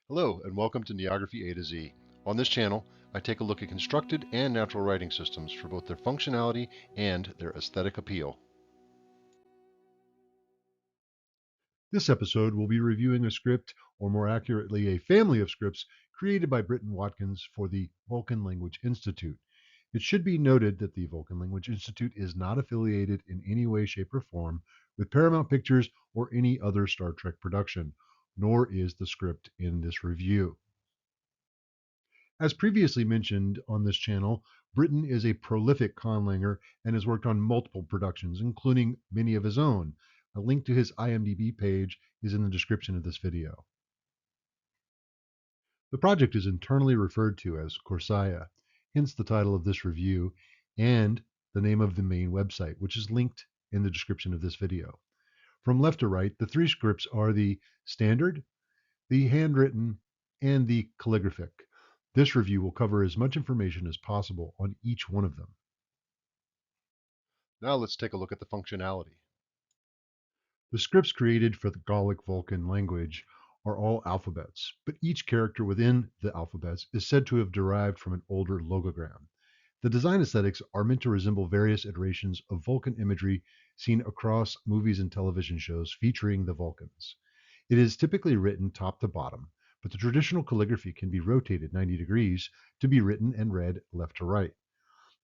Hello and welcome to Neography A to Z. On this channel, I take a look at constructed and natural writing systems for both their functionality and their aesthetic appeal. This episode will be reviewing a script, or more accurately, a family of scripts created by Britton Watkins for the Vulcan Language Institute. It should be noted that the Vulcan Language Institute is not affiliated in any way, shape, or form with Paramount Pictures or any other Star Trek production, nor is the script in this review. As previously mentioned on this channel, Britton is a prolific conlanger and has worked on multiple productions, including many of his own. A link to his IMDb page is in the description of this video. The project is internally referred to as Korsaya, hence the title of this review and the name of the main website, which is linked in the description of this video. From left to right, the three scripts are the standard, the handwritten, and the calligraphic. This review will cover as much information as possible on each one of them. Now let's take a look at the functionality. The scripts created for the Golic Vulcan language are all alphabets, but each character within the alphabets is said to have derived from an older logogram. The design aesthetics are meant to resemble various iterations of Vulcan imagery seen across movies and television shows featuring the Vulcans. It is typically written top to bottom, but the traditional calligraphy can be rotated 90 degrees to be written and read left to right.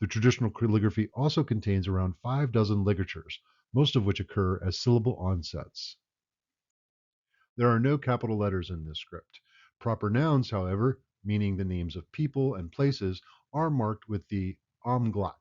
The traditional calligraphy also contains around 5 dozen ligatures, most of which occur as syllable onsets. There are no capital letters in this script. Proper nouns, however, meaning the names of people and places, are marked with the Omniglot,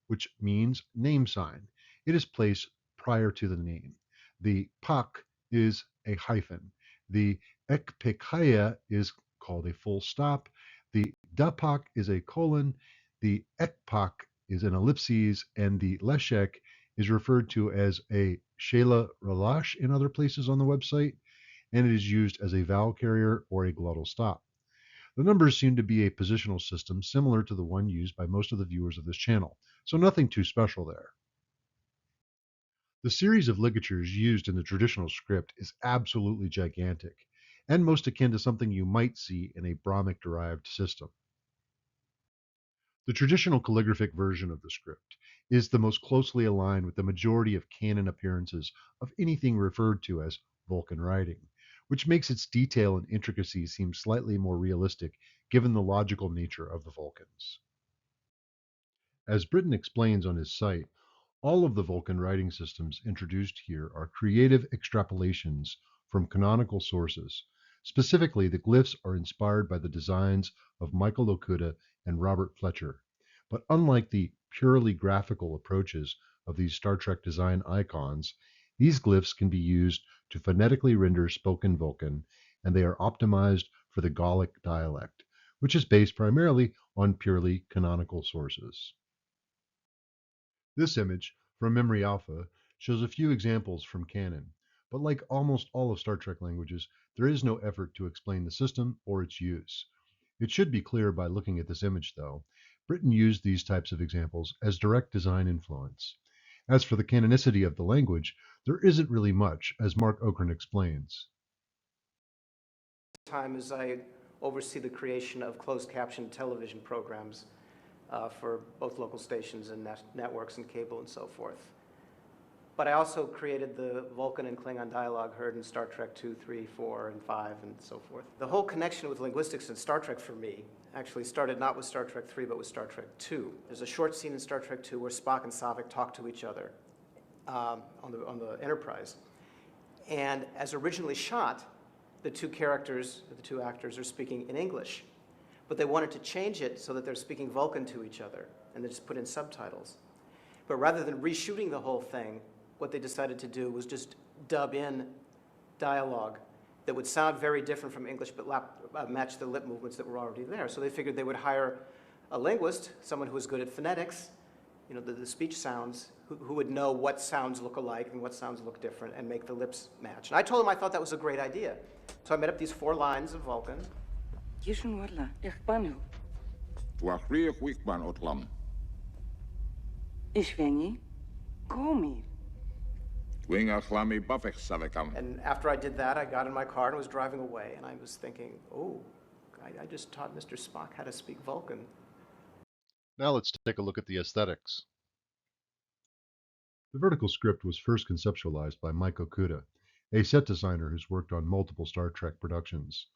which means name sign. It is placed prior to the name. The pak is a hyphen. The ekpekaya is called a full stop. The dapak is a colon. The ekpak is an ellipses, and the leshek is referred to as a shela relash in other places on the website, and it is used as a vowel carrier or a glottal stop. The numbers seem to be a positional system similar to the one used by most of the viewers of this channel, so nothing too special there. The series of ligatures used in the traditional script is absolutely gigantic, and most akin to something you might see in a Brahmic-derived system. The traditional calligraphic version of the script is the most closely aligned with the majority of canon appearances of anything referred to as Vulcan writing, which makes its detail and intricacy seem slightly more realistic given the logical nature of the Vulcans. As Britton explains on his site, all of the Vulcan writing systems introduced here are creative extrapolations from canonical sources. Specifically, the glyphs are inspired by the designs of Michael Okuda and Robert Fletcher. But unlike the purely graphical approaches of these Star Trek design icons, these glyphs can be used to phonetically render spoken Vulcan, and they are optimized for the Golic dialect, which is based primarily on purely canonical sources. This image, from Memory Alpha, shows a few examples from canon, but like almost all of Star Trek languages, there is no effort to explain the system or its use. It should be clear by looking at this image, though, Britton used these types of examples as direct design influence. As for the canonicity of the language, there isn't really much, as Mark Okren explains. Time as I oversee the creation of closed caption television programs for both local stations and networks and cable and so forth. But I also created the Vulcan and Klingon dialogue heard in Star Trek 2, 3, 4, and 5, and so forth. The whole connection with linguistics in Star Trek for me actually started not with Star Trek 3, but with Star Trek 2. There's a short scene in Star Trek 2 where Spock and Saavik talk to each other on the Enterprise. And as originally shot, the two actors are speaking in English. But they wanted to change it so that they're speaking Vulcan to each other, and they just put in subtitles. But rather than reshooting the whole thing, what they decided to do was just dub in dialogue that would sound very different from English, but match the lip movements that were already there. So they figured they would hire a linguist, someone who was good at phonetics, the speech sounds, who would know what sounds look alike and what sounds look different, and make the lips match. And I told him I thought that was a great idea. So I made up these 4 lines of Vulcan. And after I did that, I got in my car and was driving away, and I was thinking, oh, I just taught Mr. Spock how to speak Vulcan. Now let's take a look at the aesthetics. The vertical script was first conceptualized by Mike Okuda, a set designer who's worked on multiple Star Trek productions.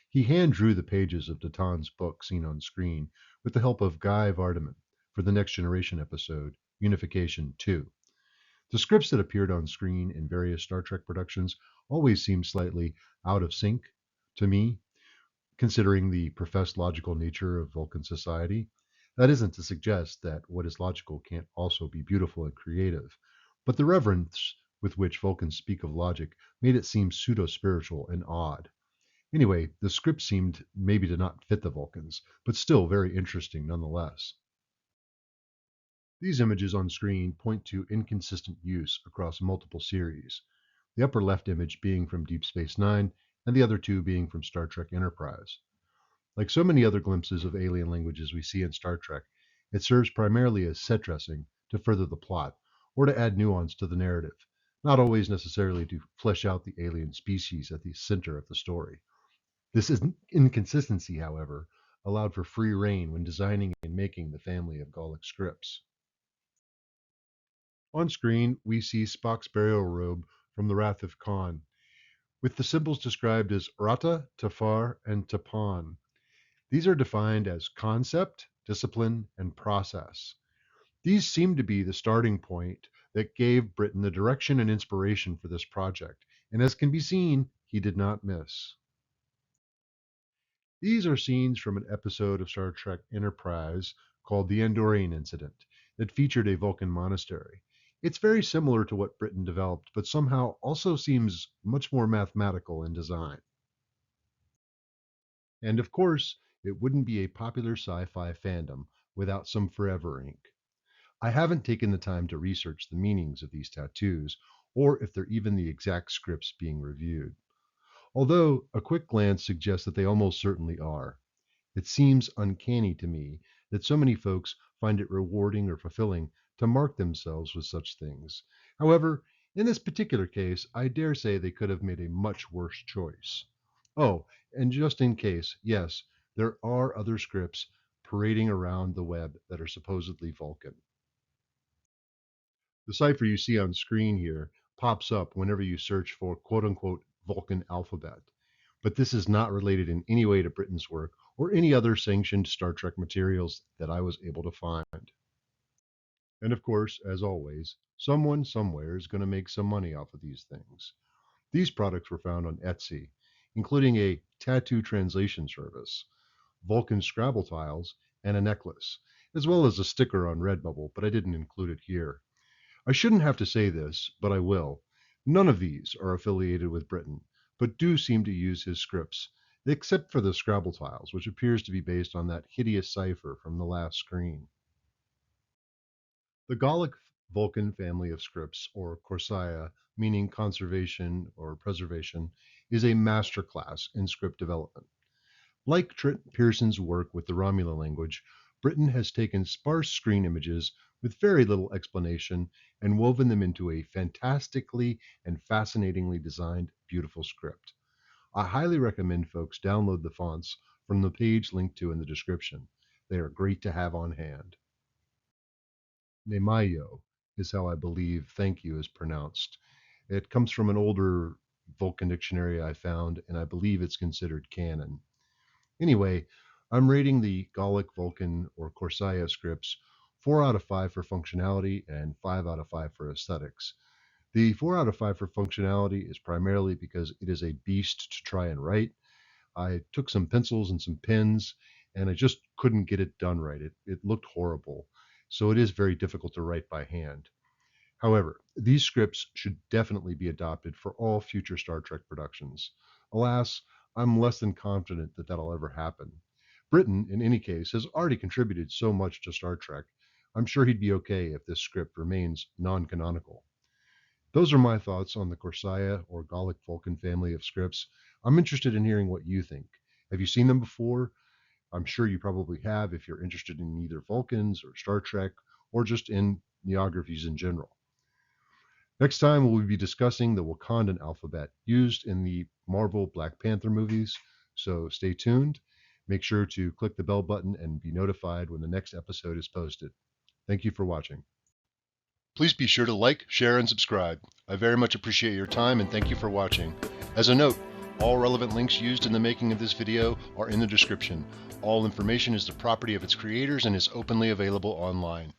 He hand drew the pages of Pthan's book seen on screen with the help of Guy Vardaman for the Next Generation episode, Unification 2. The scripts that appeared on screen in various Star Trek productions always seemed slightly out of sync to me, considering the professed logical nature of Vulcan society. That isn't to suggest that what is logical can't also be beautiful and creative, but the reverence with which Vulcans speak of logic made it seem pseudo spiritual and odd. Anyway, the script seemed maybe to not fit the Vulcans, but still very interesting nonetheless. These images on screen point to inconsistent use across multiple series, the upper left image being from Deep Space Nine and the other two being from Star Trek Enterprise. Like so many other glimpses of alien languages we see in Star Trek, it serves primarily as set dressing to further the plot or to add nuance to the narrative, not always necessarily to flesh out the alien species at the center of the story. This inconsistency, however, allowed for free rein when designing and making the family of Golic scripts. On screen, we see Spock's burial robe from the Wrath of Khan, with the symbols described as Rata, Tafar, and Tapan. These are defined as concept, discipline, and process. These seem to be the starting point that gave Britain the direction and inspiration for this project, and as can be seen, he did not miss. These are scenes from an episode of Star Trek Enterprise called The Andorian Incident that featured a Vulcan monastery. It's very similar to what Britain developed, but somehow also seems much more mathematical in design. And of course, it wouldn't be a popular sci fi fandom without some forever ink. I haven't taken the time to research the meanings of these tattoos, or if they're even the exact scripts being reviewed. Although a quick glance suggests that they almost certainly are. It seems uncanny to me that so many folks find it rewarding or fulfilling to mark themselves with such things. However, in this particular case, I dare say they could have made a much worse choice. Oh, and just in case, yes, there are other scripts parading around the web that are supposedly Vulcan. The cipher you see on screen here pops up whenever you search for quote unquote Vulcan alphabet. But this is not related in any way to Britain's work or any other sanctioned Star Trek materials that I was able to find. And of course, as always, someone somewhere is going to make some money off of these things. These products were found on Etsy, including a tattoo translation service, Vulcan Scrabble tiles, and a necklace, as well as a sticker on Redbubble, but I didn't include it here. I shouldn't have to say this, but I will. None of these are affiliated with Britain, but do seem to use his scripts, except for the Scrabble tiles, which appears to be based on that hideous cipher from the last screen. The Golic Vulcan family of scripts, or Korsaya, meaning conservation or preservation, is a masterclass in script development. Like Trent Pearson's work with the Romulan language, Britain has taken sparse screen images with very little explanation and woven them into a fantastically and fascinatingly designed, beautiful script. I highly recommend folks download the fonts from the page linked to in the description. They are great to have on hand. Nemayo is how I believe thank you is pronounced. It comes from an older Vulcan dictionary I found, and I believe it's considered canon. Anyway, I'm rating the Golic, Vulcan, or Korsaya scripts 4 out of 5 for functionality and 5 out of 5 for aesthetics. The 4 out of 5 for functionality is primarily because it is a beast to try and write. I took some pencils and some pens, and I just couldn't get it done right. It looked horrible. So it is very difficult to write by hand. However, these scripts should definitely be adopted for all future Star Trek productions. Alas, I'm less than confident that that'll ever happen. Britain, in any case, has already contributed so much to Star Trek. I'm sure he'd be okay if this script remains non canonical. Those are my thoughts on the Korsaya or Golic Vulcan family of scripts. I'm interested in hearing what you think. Have you seen them before? I'm sure you probably have if you're interested in either Vulcans or Star Trek or just in neographies in general. Next time, we'll be discussing the Wakandan alphabet used in the Marvel Black Panther movies, so stay tuned. Make sure to click the bell button and be notified when the next episode is posted. Thank you for watching. Please be sure to like, share, and subscribe. I very much appreciate your time and thank you for watching. As a note, all relevant links used in the making of this video are in the description. All information is the property of its creators and is openly available online.